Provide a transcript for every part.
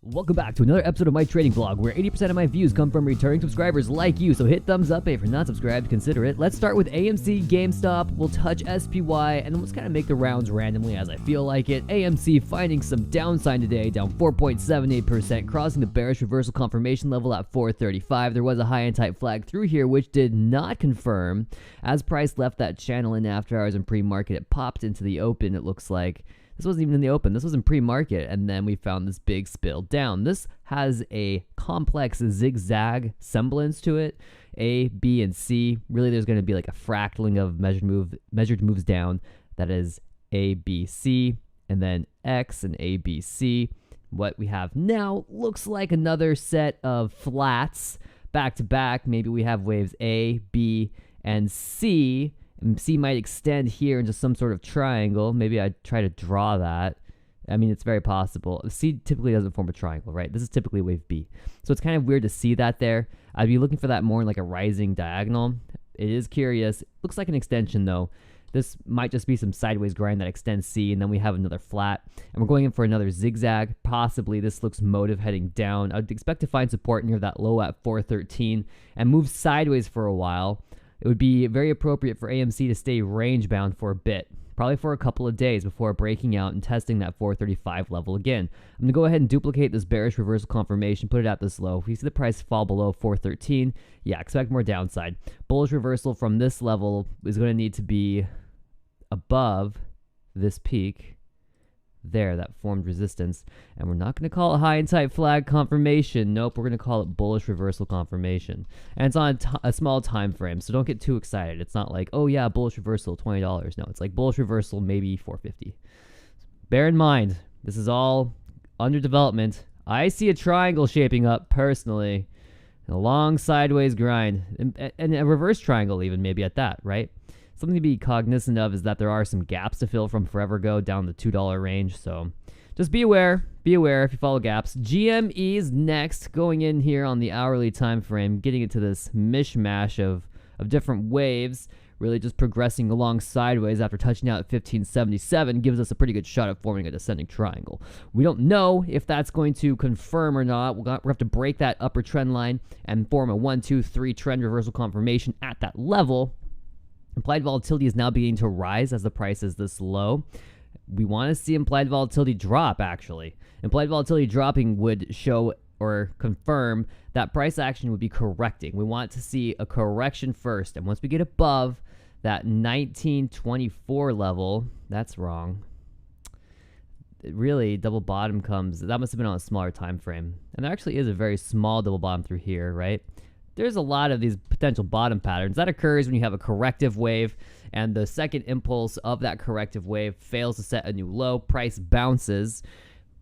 Welcome back to another episode of my trading vlog, where 80% of my views come from returning subscribers like you, so hit thumbs up, and if you're not subscribed, consider it. Let's start with AMC, GameStop, we'll touch SPY, and then let's kind of make the rounds randomly as I feel like it. AMC finding some downside today, down 4.78%, crossing the bearish reversal confirmation level at 435. There was a high and tight flag through here, which did not confirm. As price left that channel in after hours and pre-market, it popped into the open, it looks like. This wasn't even in the open. This was in pre-market, and then we found this big spill down. This has a complex zigzag semblance to it. A, B, and C. Really, there's going to be like a fractaling of measured moves down. That is A, B, C, and then X and A, B, C. What we have now looks like another set of flats back to back. Maybe we have waves A, B, and C. And C might extend here into some sort of triangle. Maybe I'd try to draw that. I mean, it's very possible. C typically doesn't form a triangle, right? This is typically wave B. So it's kind of weird to see that there. I'd be looking for that more in like a rising diagonal. It is curious. Looks like an extension though. This might just be some sideways grind that extends C, and then we have another flat. And we're going in for another zigzag. Possibly this looks motive heading down. I'd expect to find support near that low at 413 and move sideways for a while. It would be very appropriate for AMC to stay range bound for a bit, probably for a couple of days before breaking out and testing that 435 level again. I'm going to go ahead and duplicate this bearish reversal confirmation, put it at this low. If you see the price fall below 413, yeah, expect more downside. Bullish reversal from this level is going to need to be above this peak there that formed resistance, and we're not going to call it high and tight flag confirmation. Nope, we're going to call it bullish reversal confirmation, and it's on a small time frame, so don't get too excited. It's not like, oh yeah, bullish reversal $20. No, it's like bullish reversal maybe 450. Bear in mind, this is all under development. I see a triangle shaping up personally, a long sideways grind, and a reverse triangle even maybe at that, right? Something to be cognizant of is that there are some gaps to fill from forever ago down the $2 range, so just be aware. Be aware if you follow gaps. GME is next, going in here on the hourly time frame, getting into this mishmash of different waves, really just progressing along sideways after touching out at 1577 gives us a pretty good shot at forming a descending triangle. We don't know if that's going to confirm or not. We'll have to break that upper trend line and form a 1, 2, 3 trend reversal confirmation at that level. Implied volatility is now beginning to rise as the price is this low. We want to see implied volatility drop, actually. Implied volatility dropping would show or confirm that price action would be correcting. We want to see a correction first, and once we get above that 1924 level, that's wrong. Really, double bottom comes, that must have been on a smaller time frame. And there actually is a very small double bottom through here, right? There's a lot of these potential bottom patterns. That occurs when you have a corrective wave, and the second impulse of that corrective wave fails to set a new low. Price bounces.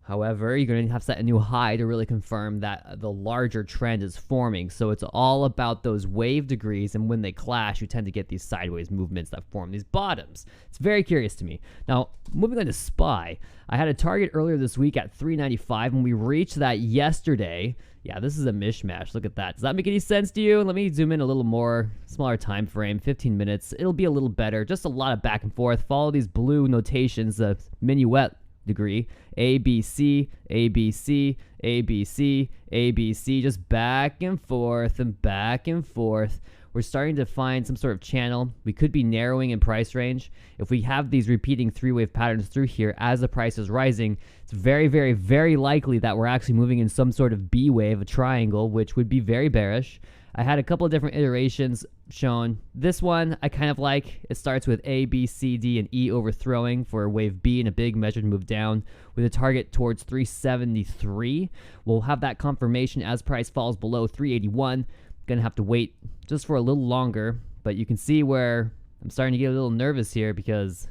However, you're going to have to set a new high to really confirm that the larger trend is forming. So it's all about those wave degrees, and when they clash, you tend to get these sideways movements that form these bottoms. It's very curious to me. Now, moving on to SPY, I had a target earlier this week at 395, and we reached that yesterday. Yeah, this is a mishmash. Look at that. Does that make any sense to you? Let me zoom in a little more. Smaller time frame, 15 minutes. It'll be a little better. Just a lot of back and forth. Follow these blue notations, the minuet degree. A, B, C, A, B, C, A, B, C, A, B, C. Just back and forth and back and forth. We're starting to find some sort of channel. We could be narrowing in price range. If we have these repeating three-wave patterns through here as the price is rising, it's very, very, very likely that we're actually moving in some sort of B wave, a triangle, which would be very bearish. I had a couple of different iterations shown. This one I kind of like. It starts with A, B, C, D, and E overthrowing for wave B and a big measured move down with a target towards 373. We'll have that confirmation as price falls below 381. Gonna have to wait just for a little longer, but you can see where I'm starting to get a little nervous here because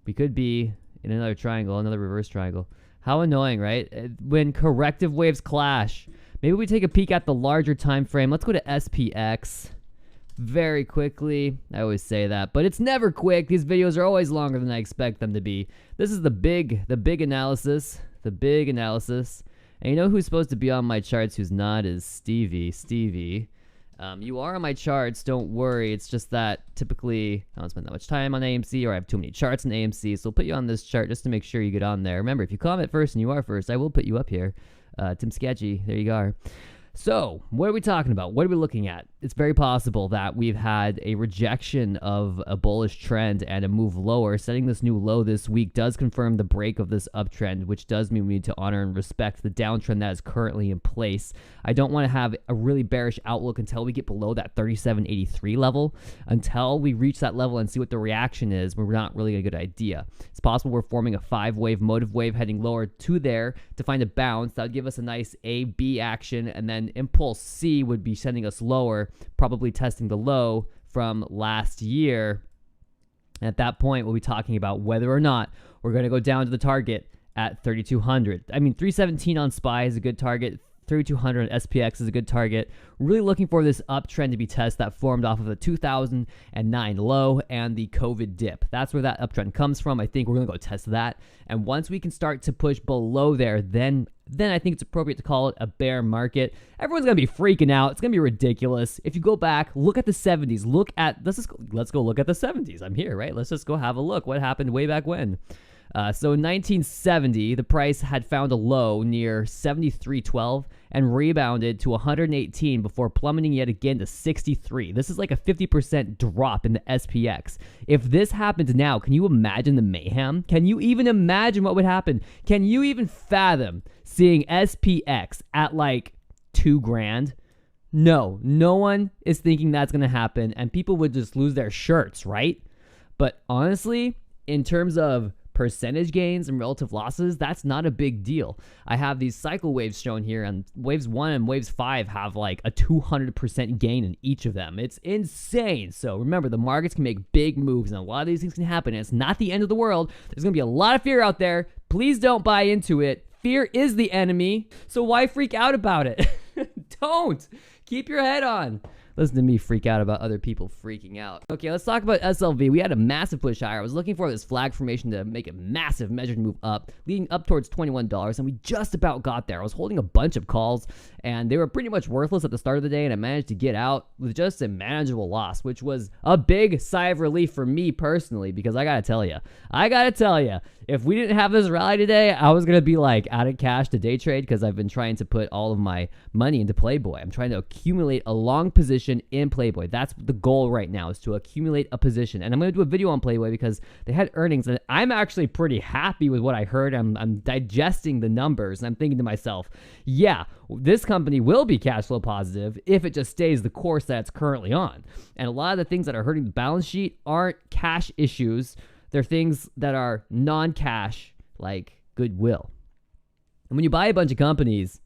we could be in another triangle, another reverse triangle. How annoying, right? When corrective waves clash. Maybe we take a peek at the larger time frame. Let's go to SPX very quickly. I always say that, but it's never quick. These videos are always longer than I expect them to be. This is the big analysis, And you know who's supposed to be on my charts who's not is Stevie. You are on my charts, don't worry. It's just that typically I don't spend that much time on AMC, or I have too many charts on AMC, so I'll put you on this chart just to make sure you get on there. Remember, if you comment first and you are first, I will put you up here. Tim Sketchy, there you go. So, what are we talking about? What are we looking at? It's very possible that we've had a rejection of a bullish trend and a move lower. Setting this new low this week does confirm the break of this uptrend, which does mean we need to honor and respect the downtrend that is currently in place. I don't want to have a really bearish outlook until we get below that 37.83 level. Until we reach that level and see what the reaction is, we're not really a good idea. It's possible we're forming a 5-wave motive wave heading lower to there to find a bounce. That would give us a nice A-B action, and then impulse C would be sending us lower, probably testing the low from last year. And at that point, we'll be talking about whether or not we're going to go down to the target at 3,200. I mean, 317 on SPY is a good target. 3,200 on SPX is a good target. Really looking for this uptrend to be tested that formed off of the 2009 low and the COVID dip. That's where that uptrend comes from. I think we're going to go test that. And once we can start to push below there, then I think it's appropriate to call it a bear market. Everyone's going to be freaking out. It's going to be ridiculous. If you go back, look at the 70s. Let's go look at the 70s. I'm here, right? Let's just go have a look. What happened way back when? So in 1970, the price had found a low near 73.12 and rebounded to 118 before plummeting yet again to 63. This is like a 50% drop in the SPX. If this happened now, can you imagine the mayhem? Can you even imagine what would happen? Can you even fathom seeing SPX at like $2,000? No one is thinking that's going to happen, and people would just lose their shirts, right? But honestly, in terms of percentage gains and relative losses, that's not a big deal. I have these cycle waves shown here, and waves 1 and waves 5 have like a 200% gain in each of them. It's insane. So remember, the markets can make big moves, and a lot of these things can happen, and it's not the end of the world. There's going to be a lot of fear out there. Please don't buy into it. Fear is the enemy, so why freak out about it? Don't. Keep your head on. Listen to me freak out about other people freaking out. Okay, let's talk about SLV. We had a massive push higher. I was looking for this flag formation to make a massive measured move up, leading up towards $21, and we just about got there. I was holding a bunch of calls, and they were pretty much worthless at the start of the day, and I managed to get out with just a manageable loss, which was a big sigh of relief for me personally, because I gotta tell you, if we didn't have this rally today, I was going to be like out of cash to day trade, because I've been trying to put all of my money into Playboy. I'm trying to accumulate a long position in Playboy. That's the goal right now, is to accumulate a position. And I'm going to do a video on Playboy because they had earnings, and I'm actually pretty happy with what I heard. I'm digesting the numbers, and I'm thinking to myself, yeah, this company will be cash flow positive if it just stays the course that it's currently on. And a lot of the things that are hurting the balance sheet aren't cash issues. They're things that are non-cash, like goodwill. And when you buy a bunch of companies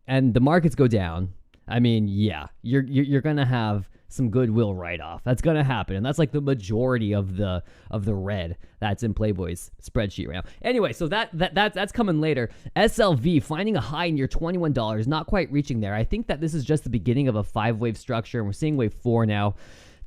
and the markets go down, I mean, yeah, you're gonna have some goodwill write-off. That's gonna happen, and that's like the majority of the red that's in Playboy's spreadsheet right now. Anyway, so that's coming later. SLV finding a high near $21, not quite reaching there. I think that this is just the beginning of a 5-wave structure, and we're seeing wave 4 now.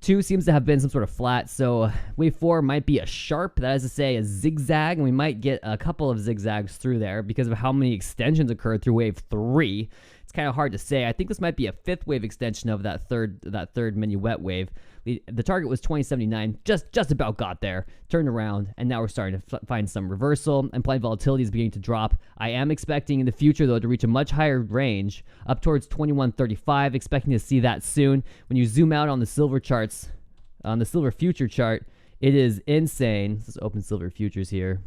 2 seems to have been some sort of flat, so wave 4 might be a sharp, that is to say a zigzag, and we might get a couple of zigzags through there because of how many extensions occurred through wave 3. It's kind of hard to say. I think this might be a 5th wave extension of that third mini wet wave. The target was 2079, just about got there, turned around, and now we're starting to find some reversal. Implied volatility is beginning to drop. I am expecting in the future, though, to reach a much higher range, up towards 2135, expecting to see that soon. When you zoom out on the silver charts, on the silver future chart, it is insane. Let's open silver futures here.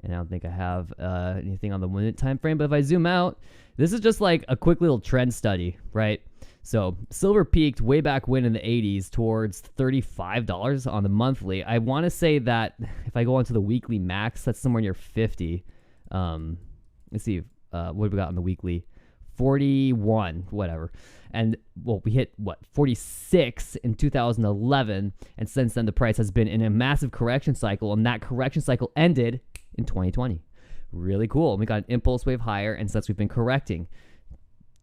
And I don't think I have anything on the 1 minute time frame, but if I zoom out, this is just like a quick little trend study, right? So silver peaked way back when in the 80s towards $35 on the monthly. I want to say that if I go onto the weekly max, that's somewhere near 50. Let's see, what have we got on the weekly? 41, whatever. And well, we hit 46 in 2011, and since then the price has been in a massive correction cycle, and that correction cycle ended in 2020. Really cool. We got an impulse wave higher, and since we've been correcting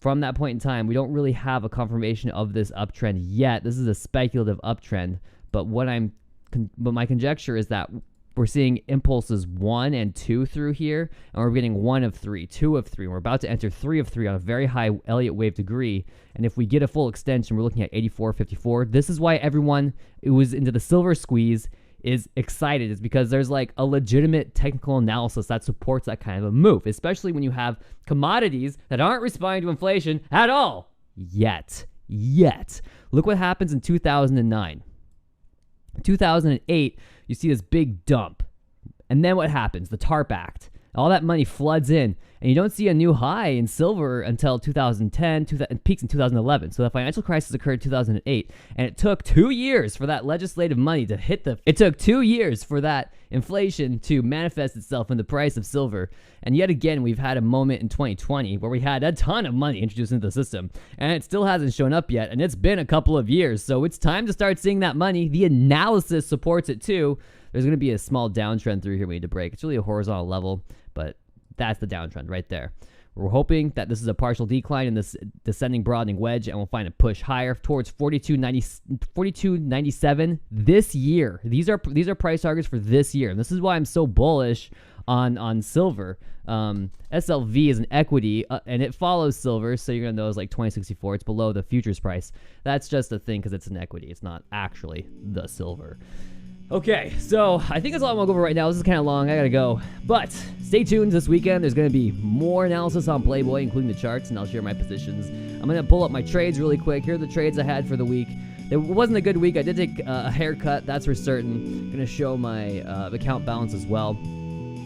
from that point in time, we don't really have a confirmation of this uptrend yet. This is a speculative uptrend, but my conjecture is that we're seeing impulses 1 and 2 through here, and we're getting 1 of 3, 2 of 3, and we're about to enter 3 of 3 on a very high Elliott wave degree. And if we get a full extension, we're looking at 84.54. This is why everyone who was into the silver squeeze is excited is because there's like a legitimate technical analysis that supports that kind of a move, especially when you have commodities that aren't responding to inflation at all yet. Look what happens in 2009. 2008, you see this big dump. And then what happens? The TARP Act. All that money floods in, and you don't see a new high in silver until 2010, and peaks in 2011. So the financial crisis occurred in 2008, and it took 2 years for that legislative money to hit it took 2 years for that inflation to manifest itself in the price of silver. And yet again, we've had a moment in 2020 where we had a ton of money introduced into the system, and it still hasn't shown up yet, and it's been a couple of years. So it's time to start seeing that money. The analysis supports it too. There's going to be a small downtrend through here we need to break. It's really a horizontal level, but that's the downtrend right there. We're hoping that this is a partial decline in this descending broadening wedge, and we'll find a push higher towards 42.97 this year. These are price targets for this year, and this is why I'm so bullish on silver. SLV is an equity, and it follows silver, so you're gonna know it's like 2064. It's below the futures price. That's just a thing because it's an equity. It's not actually the silver. Okay, so I think that's all I'm going to go over right now. This is kind of long. I got to go. But stay tuned this weekend. There's going to be more analysis on Playboy, including the charts, and I'll share my positions. I'm going to pull up my trades really quick. Here are the trades I had for the week. It wasn't a good week. I did take a haircut, that's for certain. I'm going to show my account balance as well.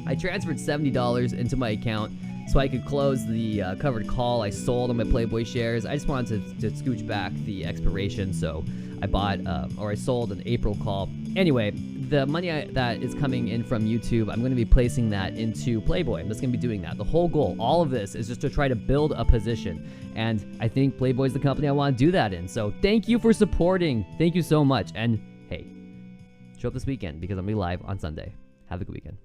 I transferred $70 into my account so I could close the covered call I sold on my Playboy shares. I just wanted to scooch back the expiration, so I bought or I sold an April call. Anyway, the money that is coming in from YouTube, I'm going to be placing that into Playboy. I'm just going to be doing that. The whole goal, all of this, is just to try to build a position. And I think Playboy is the company I want to do that in. So thank you for supporting. Thank you so much. And hey, show up this weekend because I'm going to be live on Sunday. Have a good weekend.